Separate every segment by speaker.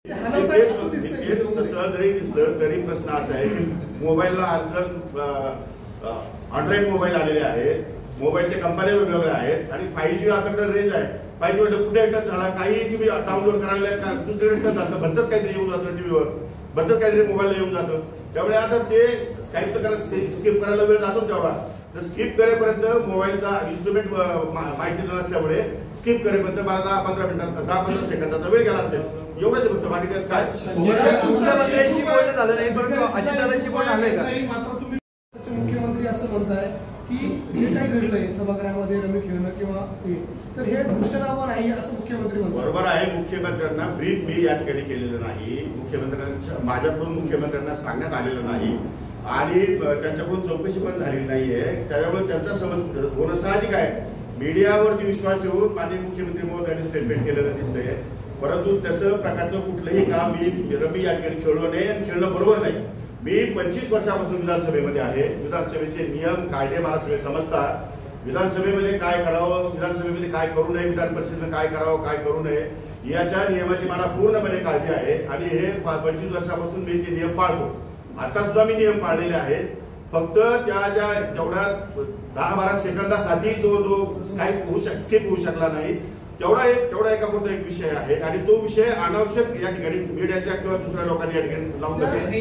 Speaker 1: तसं जरी दिसलं तरी प्रश्न असा आहे की मोबाईलला आजकाल अँड्रॉइड मोबाईल आलेले आहेत, मोबाईलच्या कंपन्या वेगवेगळ्या आहेत आणि 5G आपल्याकडे रेंज आहे. 5G म्हणजे कुठे टच झाला काही तुम्ही डाउनलोड करायला का दुसरीकडे टच झालं भलतंच काहीतरी येऊन जातं, टीव्हीवर भलतंच काहीतरी मोबाईलला येऊन जातं. त्यामुळे आता ते स्किप करायला वेळ जातो तेवढा, तर स्किप करेपर्यंत मोबाईलचा इन्स्ट्रुमेंट माहिती नसल्यामुळे स्किप करेपर्यंत मला 10-15 सेकंदाचा वेळ गेला असेल. एवढंच फक्त, बाकी त्यात काय
Speaker 2: मुख्यमंत्र्यांशी बोलणं झालं नाही, परंतु अजितदादांशी बोलणं झालंय का?
Speaker 3: मात्र तुम्ही मुख्यमंत्री असं म्हणताय की जे काही घडलंय सभागृहामध्ये रमी खेळणं किंवा तर हे घोषणावं नाही असं मुख्यमंत्री म्हणतात.
Speaker 1: बरोबर आहे. मुख्यमंत्र्यांना ब्रीफ मी या ठिकाणी केलेलं नाही, मुख्यमंत्र्यांच्या माझ्याकडून मुख्यमंत्र्यांना सांगण्यात आलेलं नाही आणि त्यांच्याकडून चौकशी पण झालेली नाहीये. त्याच्यामुळे त्यांचा समज होणं साहजिक आहे. मीडियावरती विश्वास ठेवून माननीय मुख्यमंत्री महोदयांनी स्टेटमेंट केलेलं दिसतंय, परंतु तसं प्रकारचं कुठलंही काम मी रमी या ठिकाणी खेळलो नाही आणि खेळणं बरोबर नाही. मी 25 वर्षापासून विधानसभेमध्ये आहे. विधानसभेचे नियम कायदे मला सगळे समजतात. विधानसभेमध्ये काय करावं, विधानसभेमध्ये काय करू नये, विधान परिषदेनं काय करावं काय करू नये याच्या नियमाची मला पूर्णपणे काळजी आहे आणि हे 25 वर्षापासून मी ते नियम पाळतो. आता सुद्धा मी नियम पाळलेले आहेत. फक्त त्या ज्या जेवढ्या 10-12 सेकंदासाठी जो स्किप होऊ शकला नाही तेवढा एका पुरता एक विषय आहे आणि तो विषय अनावश्यक या ठिकाणी मीडियाच्या किंवा दुसऱ्या लोकांनी या ठिकाणी लावून
Speaker 3: तुम्ही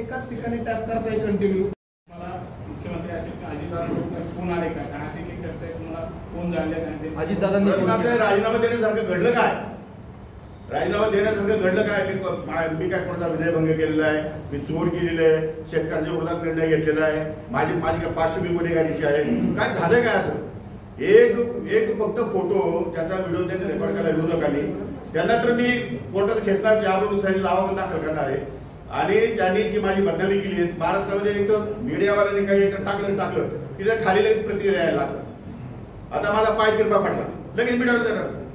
Speaker 3: एकाच ठिकाणी टॅप करताय कंटिन्यू.
Speaker 4: मला मुख्यमंत्री असेल की अजितदादांना फोन आले का, कारण अशी काही चर्चा आहे तुम्हाला फोन झाले
Speaker 2: अजितदादांनी
Speaker 1: राजीनामा देण्यासारखं घडलं काय, राजीनामा देण्यासारखं घडलं काय? मी काय कोणाचा विनयभंग केलेला आहे, मी चोर केलेली आहे, शेतकऱ्यांच्या विरोधात निर्णय घेतलेला आहे, माझी काय पार्श्वभूमी गुन्हेगारीची आहे, काय झालं काय असं? एक फक्त फोटो त्याचा व्हिडिओ त्यांनी रेकॉर्ड करायला विरोधकांनी, त्यांना तर मी कोर्टात खेचणार, ज्यावरून दुसऱ्याची दावा पण दाखल करणार आहे आणि त्यांनी जी माझी बदनामी केली आहे महाराष्ट्रामध्ये, एक तर मीडियावाल्यांनी काही टाकलं की त्या खाली लगेच प्रतिक्रिया यायला लागलं. आता माझा पाय तिरपा पडला, लगेच मीडियावर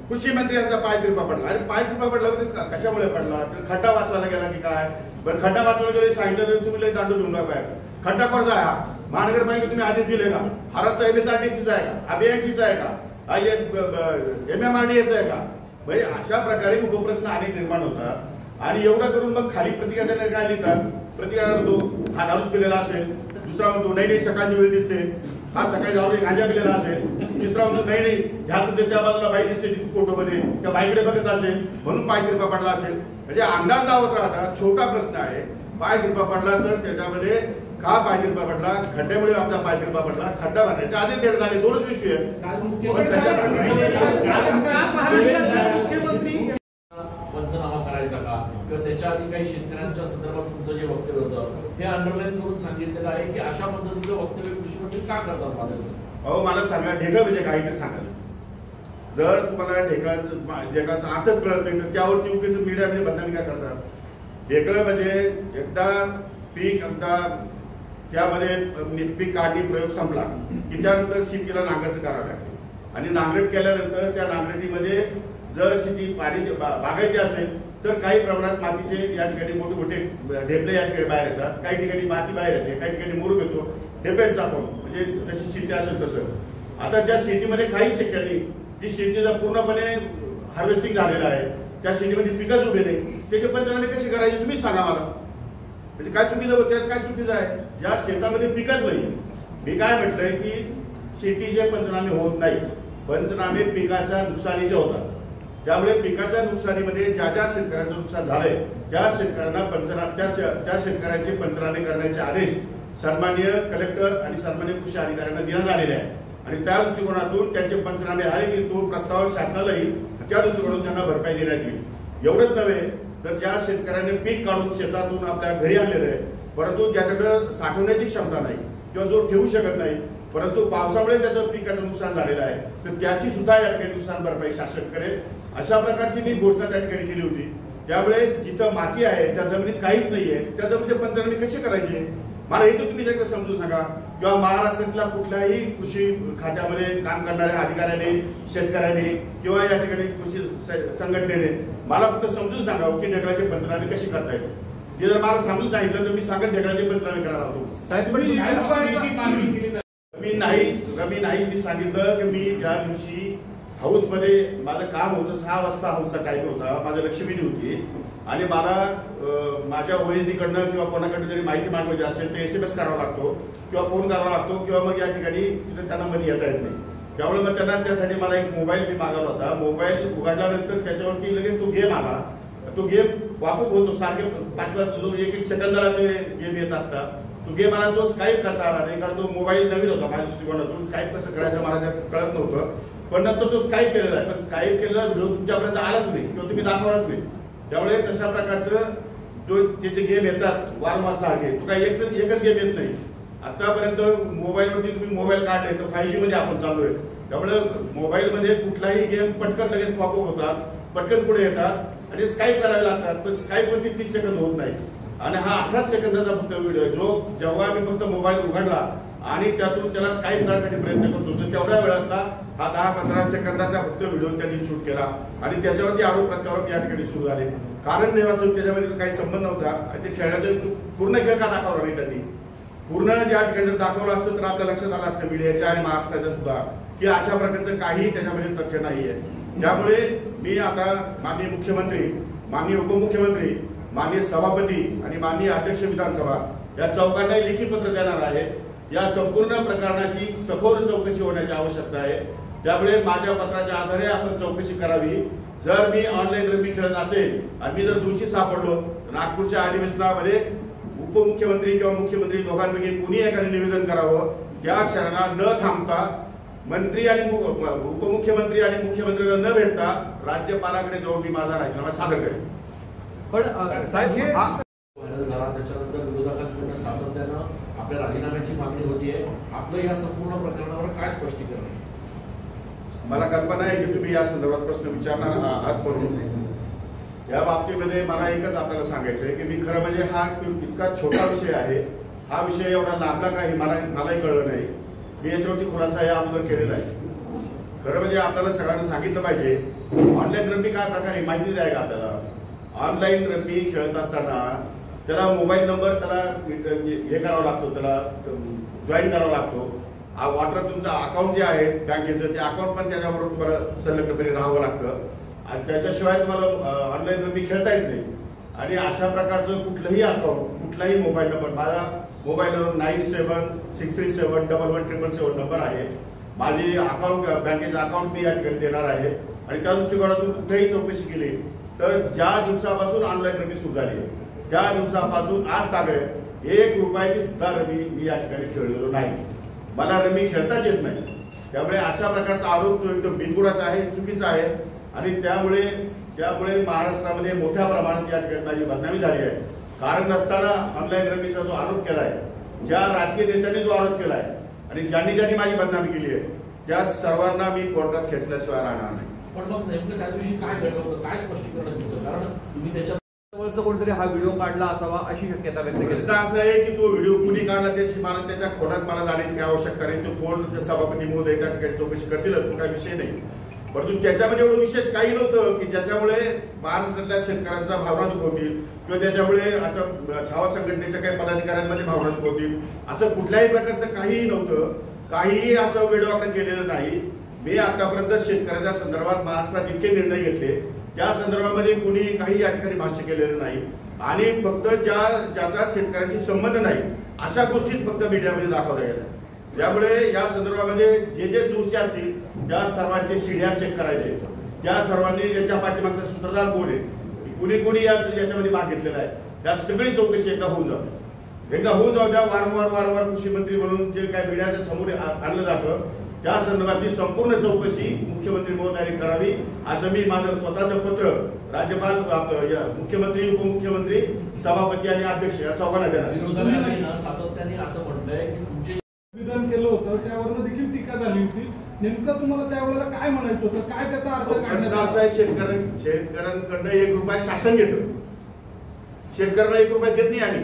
Speaker 1: कृषी मंत्री यांचा पाय तिरपा पडला. अरे पाय तिरपा पडला कशामुळे पडला? खड्डा वाचवायला गेला की काय? बरं खड्डा वाचवायला गेले सांगितलं तुम्ही लगेच दांडू घेऊन टाकाय. खड्डा कोणता आहे? हा महानगरपालिका तुम्ही आधीच दिले का? हा रस्ता MSRTCचा आहे का? अभियांशीचा आहे का? MMRDAचा आहे का? म्हणजे अशा प्रकारे उपप्रश्न अनेक निर्माण होतात आणि एवढं करून मग खाली प्रतिक्रिया देणारे काय लिहितात? प्रतिक्रिया म्हणतो हा दारूच पिलेला असेल, दुसरा म्हणतो नाही सकाळची वेळ दिसते, हा सकाळी जाऊन गांजा पिलेला असेल, तिसरा म्हणतो नाही ह्या त्या बाजूला बाई दिसते फोटोमध्ये, त्या बाईकडे बघत असेल म्हणून पाय तिरपा पडला असेल. म्हणजे अंदाज लावत राहतात. छोटा प्रश्न आहे. पाय तिरपा पडला तर त्याच्यामध्ये का पाय तिरपा पडला? खड्ड्यामुळे आमचा पाय तिरपा पडला. खड्डा भरण्याच्या आधी देण्यात आले, दोनच विषय आहेत.
Speaker 5: पंचनामा करायचा का किंवा त्याच्या आधी काही शेतकऱ्यांच्या संदर्भात तुमचं जे वक्तव्य होतं हे अंडरलाईन करून सांगितलेलं आहे की अशा पद्धतीचं वक्तव्य कृषी मंत्री का करतात माझ्या?
Speaker 1: अहो मला सांगा, ढेकळ म्हणजे काय ते सांगा. जर तुम्हाला ढेकळाचा अर्थच कळत नाही तर त्यावरती उगीच मीडियामध्ये बदनामी काय करतात? ढेकळ म्हणजे एकदा पीक त्यामध्ये पीक काढणी प्रयोग संपला की त्यानंतर शेतीला नांगरट करावं लागते आणि नांगरट केल्यानंतर त्या नांगरटीमध्ये जर शेती पाणी बागायची असेल तर काही प्रमाणात मातीचे या ठिकाणी मोठे मोठे ढेपले या ठिकाणी बाहेर येतात, काही ठिकाणी माती बाहेर येते, काही ठिकाणी मुरूम येतो. डिपेंड्स आपण म्हणजे जशी शेती असेल तसं. आता ज्या शेतीमध्ये काहीच शक्य नाही, जी शेतीचा पूर्णपणे हार्वेस्टिंग झालेला आहे, त्या शेतीमध्ये पिकच उभे नाही, त्याचे पंचनामे कसे करायचे तुम्हीच सांगा मला. म्हणजे काय चुकीचं होतं, काय चुकीचं आहे? ज्या शेतामध्ये पिकच नाही, मी काय म्हटलंय की शेतीचे पंचनामे होत नाही, पंचनामे पिकाच्या नुकसानीचे होतात. त्यामुळे पिकाच्या नुकसानीमध्ये ज्या शेतकऱ्यांचं नुकसान झालंय त्या शेतकऱ्यांना त्या शेतकऱ्यांचे पंचनामे करण्याचे आदेश सन्माननीय कलेक्टर आणि सन्माननीय कृषी अधिकाऱ्यांना देण्यात आलेले आहे आणि त्या दृष्टिकोनातून त्यांचे पंचनामे आले की तो प्रस्ताव शासनाला येईल, त्या दृष्टिकोनातून त्यांना भरपाई देण्यात येईल. एवढंच नव्हे तर ज्या शेतकऱ्यांनी पीक काढून शेतातून आपल्या घरी आणलेलं आहे परंतु त्याच्याकडे साठवण्याची क्षमता नाही किंवा जो ठेवू शकत नाही, परंतु पावसामुळे त्याचं पिकाचं नुकसान झालेलं आहे, तर त्याची सुद्धा या ठिकाणी नुकसान भरपाई शासन करेल. अशा प्रकारची मी घोषणा त्या ठिकाणी केली होती. त्यामुळे जिथं माती आहे त्या जमिनीत काहीच नाहीये, त्या जमिनीचे पंचनामे कसे करायचे मला हे तर तुम्ही एकदा समजून सांगा. किंवा महाराष्ट्रातल्या कुठल्याही कृषी खात्यामध्ये काम करणाऱ्या अधिकाऱ्याने, शेतकऱ्यांनी किंवा या ठिकाणी कृषी संघटनेने मला फक्त समजून सांगावं की ढेकळाचे पंचनामे कसे करता येईल. ते जर मला समजून सांगितलं तर मी सांगेन ढेकळाचे पंचनामे करायला होतो.
Speaker 4: साहेब
Speaker 1: मी नाही मी सांगितलं की मी ज्या दिवशी हाऊसमध्ये माझं काम होतं, 6 वाजता हाऊसचा टाईम होता, माझं लक्ष्मीनी होती आणि मला माझ्या OSD कडनं किंवा कोणाकडनं तरी माहिती मागवायची असेल तर SMS करावा लागतो किंवा फोन करावा लागतो किंवा मग या ठिकाणी तिथे त्यांना मध्ये येता येत नाही. त्यामुळे मग त्यांना त्यासाठी मला एक मोबाईल मी मागवला होता. मोबाईल उघडल्यानंतर त्याच्यावरती लगेच तो गेम आला. तो गेम वापक होतो, सारखे 5 एक सेकंदाला ते गेम येत असतात. तो गेम मला तो स्काईप करता आला नाही, कारण तो मोबाईल नवीन होता माझ्या दृष्टिकोनातून. स्काईप कसं करायचं मला त्यात कळत नव्हतं, पण नंतर तो स्काईप केलेला आहे. पण स्काईप केलेला व्हिडिओ तुमच्यापर्यंत आलाच नाही किंवा तुम्ही दाखवलाच नाही. त्यामुळे तशा प्रकारचं जो त्याचे गेम येतात वारंवार सारखे, तो काही एकच गेम येत नाही. आतापर्यंत मोबाईलवरती तुम्ही मोबाईल काढले तर 5G मध्ये आपण चालू आहे. त्यामुळे मोबाईलमध्ये कुठलाही गेम पटकन लगेच पॉपअप होतात, पटकन पुढे येतात आणि स्काईप करावे लागतात. पण स्काईपवरती 30 सेकंद होत नाही आणि हा 18 सेकंदाचा फक्त व्हिडिओ आहे, जो जेव्हा मी फक्त मोबाईल उघडला आणि त्यातून त्याला स्काईप करण्यासाठी प्रयत्न करतो तर तेवढ्या वेळातला हा 10-15 सेकंदाचा फक्त व्हिडिओ त्यांनी शूट केला आणि त्याच्यावरती आरोप प्रत्यारोप या ठिकाणी सुरू झाले. कारण नाही वाचून त्याच्यामध्ये काही संबंध नव्हता आणि ते खेळाचं पूर्ण खेळ का दाखवला नाही त्यांनी. पूर्ण ज्या ठिकाणी दाखवलं असतं तर आपल्या लक्षात आलं असतं मीडियाच्या आणि महाराष्ट्राच्या सुद्धा की अशा प्रकारचं काही त्याच्यामध्ये तथ्य नाहीये. त्यामुळे मी आता माननीय मुख्यमंत्री, माननीय उपमुख्यमंत्री, माननीय सभापती आणि माननीय अध्यक्ष विधानसभा या चौघांना लेखी पत्र देणार आहे. या संपूर्ण प्रकरणाची सखोल चौकशी होण्याची आवश्यकता आहे. त्यामुळे माझ्या पत्राच्या आधारे आपण चौकशी करावी. जर मी ऑनलाईन रमी खेळत असेल आणि मी जर दोषी सापडलो नागपूरच्या अधिवेशनामध्ये उपमुख्यमंत्री किंवा मुख्यमंत्री दोघांपैकी कुणी एकाने निवेदन करावं. त्या क्षणाला न थांबता मंत्री आणि उपमुख्यमंत्री आणि मुख्यमंत्र्यांना न भेटता राज्यपालाकडे जाऊन मी माझा राजीनामा सादर करेन.
Speaker 2: पण साहेब
Speaker 5: त्याच्यानंतर विरोधकांकडून सातत्यानं आपल्या राजीनाम्याची मागणी होतीये. आपलं या संपूर्ण प्रकरणावर काय स्पष्टीकरण आहे?
Speaker 1: मला कल्पना आहे की तुम्ही या संदर्भात प्रश्न विचारणार आहात म्हणून. या बाबतीमध्ये मला एकच आपल्याला सांगायचं आहे की मी खरं म्हणजे हा इतका छोटा विषय आहे, हा विषय एवढा लांबला काही मलाही कळलं नाही. मी याच्यावरती खुलासा या अगोदर केलेला आहे. खरं म्हणजे आपल्याला सगळ्यांना सांगितलं पाहिजे ऑनलाईन रमी काय प्रकार माहिती आहे का आपल्याला. ऑनलाईन रमी खेळत असताना त्याला मोबाईल नंबर त्याला हे करावा लागतो, त्याला जॉईन करावा लागतो. वाटर तुमचं अकाउंट जे आहे बँकेचं ते अकाउंट पण त्याच्याबरोबर तुम्हाला संलग्नपणे राहावं लागतं आणि त्याच्याशिवाय तुम्हाला ऑनलाईन रमी खेळता येत नाही. आणि अशा प्रकारचं कुठलंही अकाउंट, कुठलाही मोबाईल नंबर, माझा मोबाईल नंबर 9763711177 नंबर आहे. माझी अकाउंट बँकेचं अकाउंट मी या ठिकाणी देणार आहे आणि त्या दृष्टिकोनातून कुठेही चौकशी केली तर ज्या दिवसापासून ऑनलाईन रमी सुरू झाली त्या दिवसापासून आज ताब्यात 1 रुपयाची सुद्धा रमी मी या ठिकाणी खेळलेलो नाही. मला रमी खेळताच येत नाही. त्यामुळे अशा प्रकारचा आरोप तो एकदम बिनबुडाचा आहे, चुकीचा आहे आणि त्यामुळे महाराष्ट्रामध्ये मोठ्या प्रमाणात या ठिकाणी माझी बदनामी झाली आहे. कारण नसताना ऑनलाईन रमीचा जो आरोप केलाय, ज्या राजकीय नेत्यांनी जो आरोप केलाय आणि ज्यांनी माझी बदनामी केली आहे त्या सर्वांना मी कोर्टात खेचल्याशिवाय राहणार नाही.
Speaker 5: पण मग नेमकं त्या दिवशी काय घडलं होतं, काय स्पष्टीकरण तुमचं? कारण तुम्ही त्याच्यात
Speaker 2: कोणतरी हा व्हिडिओ काढला असावा अशी शक्यता व्यक्त केली.
Speaker 1: प्रश्न असा आहे की तो व्हिडिओ कुणी काढला त्याची मला त्याच्या खोलात मला जाण्याची काही आवश्यकता नाही. तो कोण सभापती महोदय त्या ठिकाणी चौकशी करतीलच, तो काही विषय नाही. परंतु त्याच्यामध्ये एवढं विशेष काही नव्हतं की ज्याच्यामुळे महाराष्ट्रातल्या शेतकऱ्यांचा भावना दुखवतील किंवा त्याच्यामुळे आता छावा संघटनेच्या काही पदाधिकाऱ्यांमध्ये भावना दुखवतील असं कुठल्याही प्रकारचं काहीही नव्हतं. काहीही असं वेळवाकडे केलेलं नाही. मी आतापर्यंत शेतकऱ्याच्या संदर्भात महाराष्ट्रात इतके निर्णय घेतले त्या संदर्भामध्ये कुणी काही या ठिकाणी भाष्य केलेलं नाही आणि फक्त ज्याचा शेतकऱ्याशी संबंध नाही अशा गोष्टीच फक्त मीडियामध्ये दाखवल्या गेल्या. त्यामुळे या संदर्भामध्ये जे दोषी असतील त्या सर्वांचे सीडीआर चेक करायचे. त्या सर्वांनी याच्या पाठीमागचा सूत्रधार कोण आहे, कुणी याच्यामध्ये भाग घेतलेला आहे, त्या सगळी चौकशी एकदा होऊन जाऊ द्या. वारंवार कृषी मंत्री म्हणून जे काय मीडियाच्या समोर आणलं जातं त्या संदर्भातली संपूर्ण चौकशी मुख्यमंत्री महोदयांनी करावी असं मी माझं स्वतःचं पत्र राज्यपाल, मुख्यमंत्री, उपमुख्यमंत्री, सभापती आणि अध्यक्ष या चौघांना देणार.
Speaker 5: विरोधकांनी सातत्याने असं म्हटलंय की तुमचे
Speaker 3: विधान केलं होतं त्यावरनं देखील टीका झाली होती. नेमकं तुम्हाला त्यावेळेला काय म्हणायचं होतं, काय त्याचा अर्थ
Speaker 1: प्रश्न असा आहे शेतकऱ्यांकडनं 1 रुपया शासन घेतं. शेतकऱ्यांना 1 रुपया देत नाही आम्ही.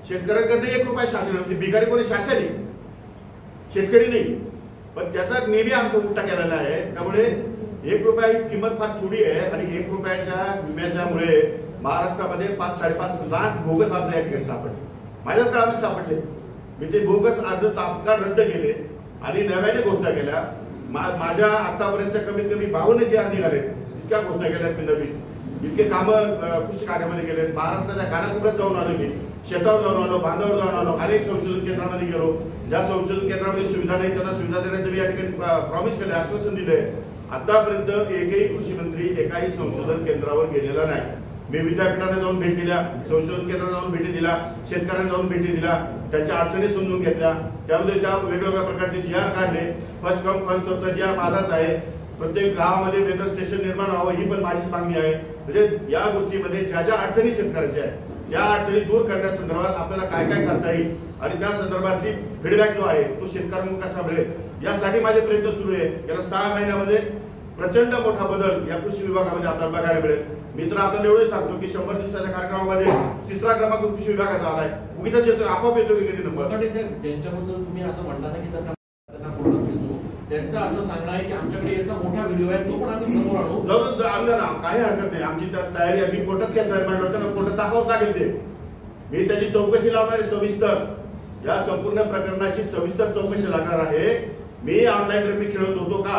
Speaker 1: शेतकऱ्यांकडनं 1 रुपया शासन, बिगारी कोणी शासन आहे, शेतकरी नाही. पण त्याचा नेहमी आमचा उलटा केलेला आहे. त्यामुळे 1 रुपया ही किंमत फार थोडी आहे आणि 1 रुपयाच्या विम्याच्यामुळे महाराष्ट्रामध्ये 5-5.5 लाख बोगस अर्ज या ठिकाणी सापडले. माझ्याच काळात सापडले. मी ते बोगस अर्ज तात्काळ रद्द केले आणि नव्याने घोषणा केल्या माझ्या आतापर्यंतच्या कमीत कमी 52 GR निघाले, इतक्या घोषणा केल्यात मी नवीन, इतके कामं कृषी कार्यामध्ये केले. महाराष्ट्राच्या कानाकोपऱ्यात जाऊन आलो मी, शेतावर जाऊन आलो, बांधावर जाऊन आलो, अनेक संशोधन केंद्रामध्ये गेलो. ज्या संशोधन केंद्रामध्ये सुविधा नाही त्यांना सुविधा देण्याचं मी या ठिकाणी प्रॉमिस केलं, आश्वासन दिलंय. आतापर्यंत एकही कृषी मंत्री एकाही संशोधन केंद्रावर गेलेला नाही. मी विद्यापीठाने जाऊन भेट दिल्या, संशोधन केंद्रात जाऊन भेटी दिल्या, शेतकऱ्यांना जाऊन भेटी दिल्या, त्यांच्या अडचणी समजून घेतल्या. त्यामध्ये त्या वेगवेगळ्या प्रकारचे GR काढले. फर्स्ट कम फर्स्ट सर्व्हचा GR माझाच आहे. प्रत्येक गावामध्ये वेदर स्टेशन निर्माण व्हावं ही पण माझीच मागणी आहे. म्हणजे या गोष्टीमध्ये ज्या ज्या अडचणी शेतकऱ्यांच्या आहेत त्या अडचणी दूर करण्यासंदर्भात आपल्याला काय काय करता येईल आणि त्या संदर्भातली फीडबॅक जो आहे तो शेतकऱ्यांना कसा मिळेल यासाठी माझे प्रयत्न सुरू आहे. गेल्या 6 महिन्यामध्ये प्रचंड मोठा बदल या कृषी विभागामध्ये आपल्याला बघायला मिळेल. मी तर आपल्याला एवढंच सांगतो की 100 दिवसाच्या कार्यक्रमामध्ये 3रा क्रमांक कृषी विभागाचा आलाय. उगीच येतो, आपोआप येतो की कधी नंबर.
Speaker 5: साहेब, त्यांच्याबद्दल तुम्ही असं म्हणता ना की त्यांना पूर्ण खेचू, त्यांचं असं सांगणं आहे की आमच्याकडे याचा मोठा व्हिडिओ आहे, तो पण आम्ही समोर आणू.
Speaker 1: जरूर आणलं ना, काही हरकत नाही. आमची तयारी आहे. मी कोर्टात केस निर्माण होतं, कोर्टात दाखवावंच लागेल ते. मी त्याची चौकशी लावणार आहे सविस्तर. या संपूर्ण प्रकरणाची सविस्तर चौकशी लागणार आहे. मी ऑनलाईन रमी खेळत होतो का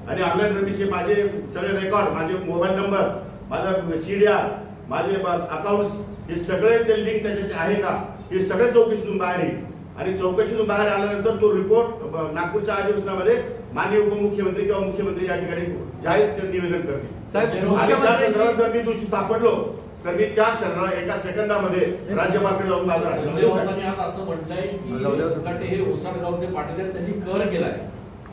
Speaker 1: आणि ऑनलाईन रमीचे माझे सगळे रेकॉर्ड, माझे मोबाईल नंबर, माझा CDR, माझे अकाउंट्स, हे सगळे ते लिंक त्याच्याशी आहे का हे सगळे चौकशीतून बाहेर येईल. आणि चौकशीतून बाहेर आल्यानंतर तो रिपोर्ट नागपूरच्या अधिवेशनामध्ये माननीय उपमुख्यमंत्री किंवा मुख्यमंत्री या ठिकाणी जाहीर निवेदन करतील.
Speaker 2: साहेब,
Speaker 1: जर मी दोषी सापडलो तर मी त्या क्षणाला एका सेकंदामध्ये राज्यपालकडे जाऊन माझा
Speaker 5: असं म्हणताय की हे ओसाडगावचे पाटील आहेत, त्यांनी कर केलाय.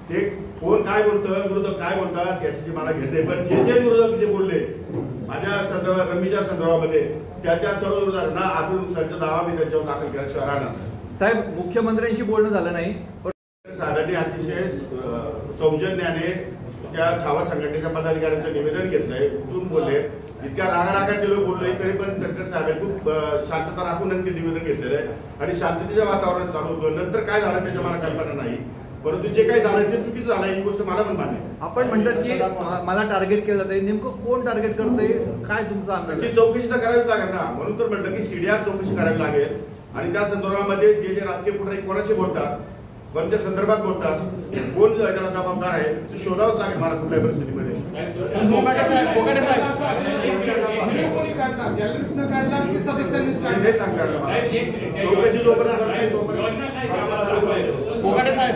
Speaker 1: ते कोण काय बोलतं, विरोधक काय बोलतात याची मला घेत नाही. पण जे विरोधक जे बोलले माझ्या संदर्भात, रमीच्या संदर्भामध्ये, त्या सर्व विरोधकांना आपण संच दावा मी त्यांच्यावर दाखल केल्याशिवाय राहणार.
Speaker 2: साहेब, मुख्यमंत्र्यांशी बोलणं झालं नाही.
Speaker 1: साहेबांनी अतिशय सौजन्याने त्या छावा संघटनेच्या पदाधिकाऱ्यांचं निवेदन घेतलंय, उठून बोलले, इतक्या रागारागात ते लोक बोलले तरी पण तटकरे साहेबांनी खूप शांतता राखून ते निवेदन घेतलेलं आहे आणि शांततेच्या वातावरणात चालू होतं. नंतर काय झालं त्याच्या मला कल्पना नाही, परंतु जे काही झालं ते चुकीचं झालं ही गोष्ट मला पण मान्य आहे.
Speaker 2: आपण म्हणतात की मला टार्गेट केलं जातंय, नेमकं कोण टार्गेट करतंय, काय तुमचा अंदाज?
Speaker 1: ती चौकशी तर करावीच लागेल ना, म्हणून तर म्हटलं की CDR चौकशी करावी लागेल. आणि त्या संदर्भामध्ये जे राजकीय पुढारी कोणाशी बोलतात, कोणत्या संदर्भात बोलतात, कोण त्याला जबाबदार आहे ते शोधावंच लागेल मला कुठल्याही परिस्थितीमध्ये. नाही सांगता चौकशी जोपर्यंत
Speaker 6: कोकाटे साहेब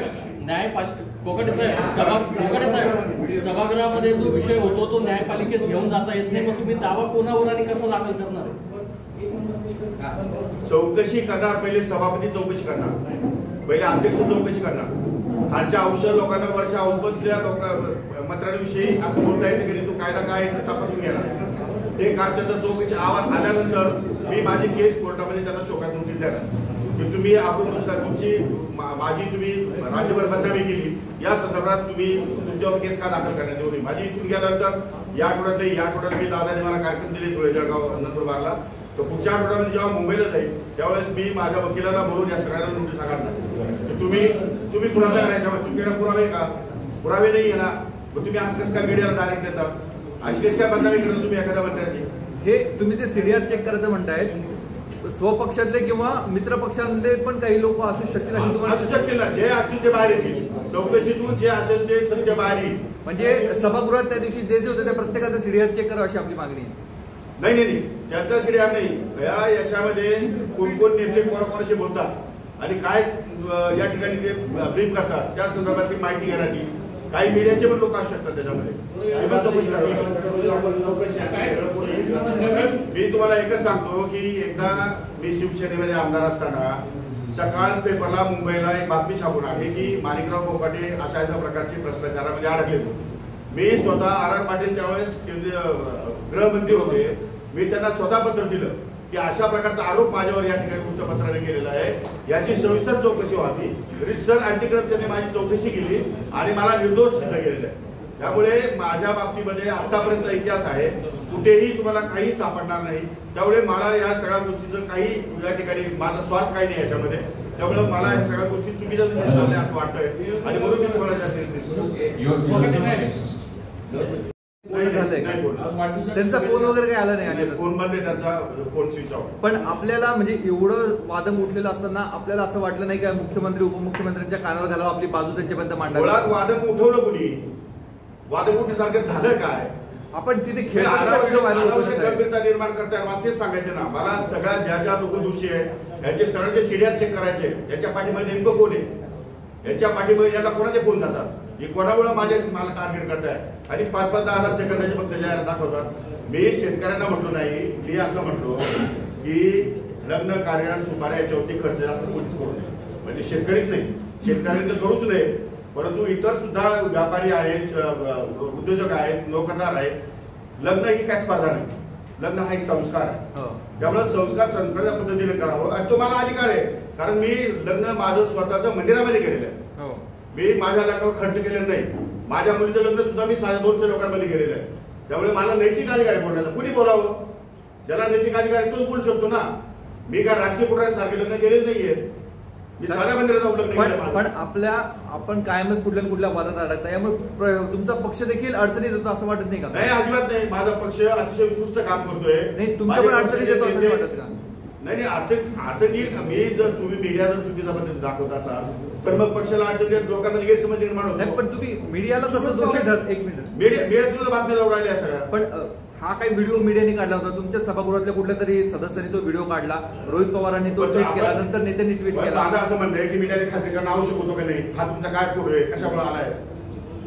Speaker 6: सभागृहामध्ये जो विषय होतो तो न्यायपालिकेत घेऊन जाता येत नाही, मग तुम्ही दावा कोणावर आणि कसा दाखल करणार?
Speaker 1: चौकशी करणार, पहिले सभापती चौकशी करणार, पहिले अध्यक्ष चौकशी करणार. खालच्या औषध लोकांना वरच्या औषधच्या मंत्र्यांविषयी असं बोलता येतं की तो कायदा काय तपासून घेणार. ते काय त्याचा चौकशी आवाज आल्यानंतर मी माझी केस कोर्टामध्ये त्यांना शोकात नोटीस देणार की तुम्ही आपण तुमची माझी तुम्ही राज्यभर बदनामी केली, या संदर्भात तुम्ही तुमच्यावर केस का दाखल करण्यात येऊ नये. माझी इथून गेल्यानंतर या आठवड्यात मी दादाने मला कार्यक्रम दिले धुळे, जळगाव, नंदुरबारला. तर पुढच्या आठवड्यामध्ये जेव्हा मुंबईला जाईल त्यावेळेस मी माझ्या वकिलाला बोलून या सगळ्यांना नोटीस काढणार. तुम्ही खुलासा करायचा, तुमच्याकडे पुरावे का? पुरावे नाही आहे ना, मग तुम्ही आज कसं काय मीडियाला डायरेक्ट देतात, अशी कशी काय बदनामी करता तुम्ही एखाद्या मंत्र्याची?
Speaker 2: हे तुम्ही जे CDR चेक करायचं म्हणतायत, स्वपक्षातले किंवा मित्र पक्षातले पण काही लोक असू शकतील
Speaker 1: असू शकतील ना, जे असतील ते बाहेर येतील. चौकशीतून जे असेल ते सत्य बाहेर येईल.
Speaker 2: म्हणजे सभागृहात त्या दिवशी जे होते त्या प्रत्येकाचं CDR चेक करावं अशी आपली मागणी आहे.
Speaker 1: नाही, त्यांचा CDR नाही. याच्यामध्ये कोण नेते कोणाकोणाशी बोलतात आणि काय या ठिकाणी ते ब्रीफ करतात त्या संदर्भातली माहिती घेण्यात येईल. काही मीडियाचे पण लोक असू शकतात त्याच्यामध्ये. मी तुम्हाला एकच सांगतो की एकदा मी शिवसेनेमध्ये आमदार असताना सकाळ पेपरला मुंबईला एक बातमी छापून आली की माणिकराव कोकाटे अशा प्रकारचे भ्रष्टाचारामध्ये अडकले होते. मी स्वतः RR पाटील त्यावेळेस केंद्रीय गृहमंत्री होते. मी त्यांना स्वतः पत्र दिलं की अशा प्रकारचा आरोप माझ्यावर या ठिकाणी वृत्तपत्राने केलेला आहे, याची सविस्तर चौकशी व्हावी. रिसर अँटी करप्शनने माझी चौकशी केली आणि मला निर्दोष सिद्ध केलेलं आहे. त्यामुळे माझ्या बाबतीमध्ये आतापर्यंतचा इतिहास आहे, कुठेही तुम्हाला काही सापडणार नाही. त्यामुळे मला या सगळ्या गोष्टीचं काही या ठिकाणी माझा स्वार्थ काही नाही याच्यामध्ये. त्यामुळे मला या सगळ्या गोष्टी चुकीच्या दिशेने चालल्या असं वाटतंय आणि म्हणून मी तुम्हाला
Speaker 2: बोलणं झालंय
Speaker 1: नाही
Speaker 2: का?
Speaker 1: बोलणं.
Speaker 5: आज वाढदिवसाची
Speaker 2: त्यांचा फोन
Speaker 5: शुभेच्छा.
Speaker 2: वगैरे काही आला नाही
Speaker 1: नाही,
Speaker 2: आलेला?
Speaker 1: फोन बंद आहे त्यांचा, फोन स्विच ऑफ.
Speaker 2: पण आपल्याला म्हणजे एवढं वादंग उठलेलं असताना आपल्याला असं वाटलं नाही का मुख्यमंत्री उपमुख्यमंत्र्यांच्या कानावर घालावं, आपली बाजू त्यांच्यापर्यंत
Speaker 1: मुळात
Speaker 2: मांडावी?
Speaker 1: वादक उठवलं कुणी? वादक उठण्यासारखं झालं काय?
Speaker 2: आपण तिथे
Speaker 1: हे
Speaker 2: खेळताना व्हिडिओ व्हायरल होतो
Speaker 1: अनावश्यक
Speaker 2: ना साहेब.
Speaker 1: गंभीरता निर्माण करताय. मला तेच सांगायचे ना, मला सगळ्या ज्या लोक दोषी आहेत यांचे सगळ्यांचे सीडीआर चेक करायचे. याच्या पाठीमध्ये नेमकं कोण आहे? याच्या पाठीमध्ये याला कोणाचे फोन जातात? हे कोणामुळे मला टार्गेट करताय आणि 5-5, 10 सेकंदाचे फक्त जाहिरात दाखवतात. मी शेतकऱ्यांना म्हटलो नाही, मी असं म्हटलो की लग्न कार्य सुपाऱ्या याच्यावरती खर्च जास्त कोणीच करू नये. म्हणजे शेतकरीच नाही, शेतकऱ्यांनी तर करूच नये, परंतु इतर सुद्धा व्यापारी आहेत, उद्योजक आहेत, नोकरदार आहेत. लग्न ही काय स्पर्धा नाही, लग्न हा एक संस्कार आहे.
Speaker 2: हो.
Speaker 1: त्यामुळे संस्कार संस्काराच्या पद्धतीने करावं आणि तो मला अधिकार आहे. कारण मी लग्न माझं स्वतःचं मंदिरामध्ये केलेलं आहे.
Speaker 2: हो.
Speaker 1: मी माझ्या लग्नावर खर्च केलेला नाही. माझ्या मुलीचं लग्न सुद्धा मी 250 लोकांमध्ये केलेलं आहे. त्यामुळे मला नैतिक अधिकार आहे बोलण्याचा. कुणी बोलावं? ज्याला नैतिक अधिकार आहे तोच बोलू शकतो ना. मी काय राजकीय पुढाऱ्यांसारखे लग्न केलेलं नाहीये. मी साध्या मंदिरात जाऊन लग्न केलं माझं.
Speaker 2: पण आपण कायमच कुठल्या ना कुठल्या वादात अडकता, यामुळे तुमचा पक्ष देखील अडचणीत येतो असं वाटत नाही का?
Speaker 1: नाही, अजिबात नाही. माझा पक्ष अतिशय उत्कृष्ट काम करतोय.
Speaker 2: नाही, तुमच्या पण अडचणीत येतो असं नाही वाटत का?
Speaker 1: नाही, अडचण येईल. मी जर तुम्ही मीडिया जर चुकीचा पद्धतीने दाखवत असाल तर मग पक्षाला अडचण देत लोकांना गैरसमज निर्माण
Speaker 2: नाही,
Speaker 1: होतो.
Speaker 2: पण तुम्ही मीडियाला तसं दोषी ठरत. एक मिनिट.
Speaker 1: मीडियातून बातम्या जाऊ राहिल्या सगळ्या.
Speaker 2: पण हा काही व्हिडिओ मीडियाने काढला होता, तुमच्या सभागृहातल्या कुठल्या तरी सदस्यांनी तो व्हिडिओ काढला, रोहित पवारांनी तो ट्विट केला, नंतर नेत्यांनी ट्विट केला.
Speaker 1: माझं असं म्हणणं आहे की मीडियाने खात्री करणं आवश्यक होतं का नाही? हा तुमचा काय फोटो आहे, कशामुळे आलाय,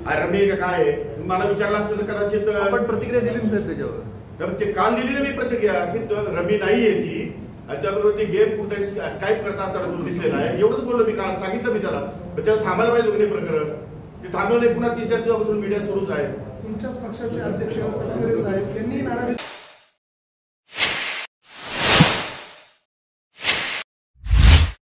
Speaker 1: हा रमी का काय आहे? मला विचारलं असतं तर कदाचित
Speaker 2: आपण प्रतिक्रिया दिली ना साहेब त्याच्यावर.
Speaker 1: तर ते काल दिलेली मी प्रतिक्रिया की रमी नाहीये ती आणि त्याबरोबर ते गेम कुठे स्काईप करत असताना तो दिसलेला आहे. एवढंच बोललो मी काल, सांगितलं मी त्याला. पण त्याला थांबायला पाहिजे होतं प्रकरण. ते थांबलं नाही. पुन्हा 3-4 दिवसापासून मीडिया सुरूच आहे.
Speaker 3: तुमच्याच पक्षाचे अध्यक्ष तटकरे साहेब यांनी नाराजी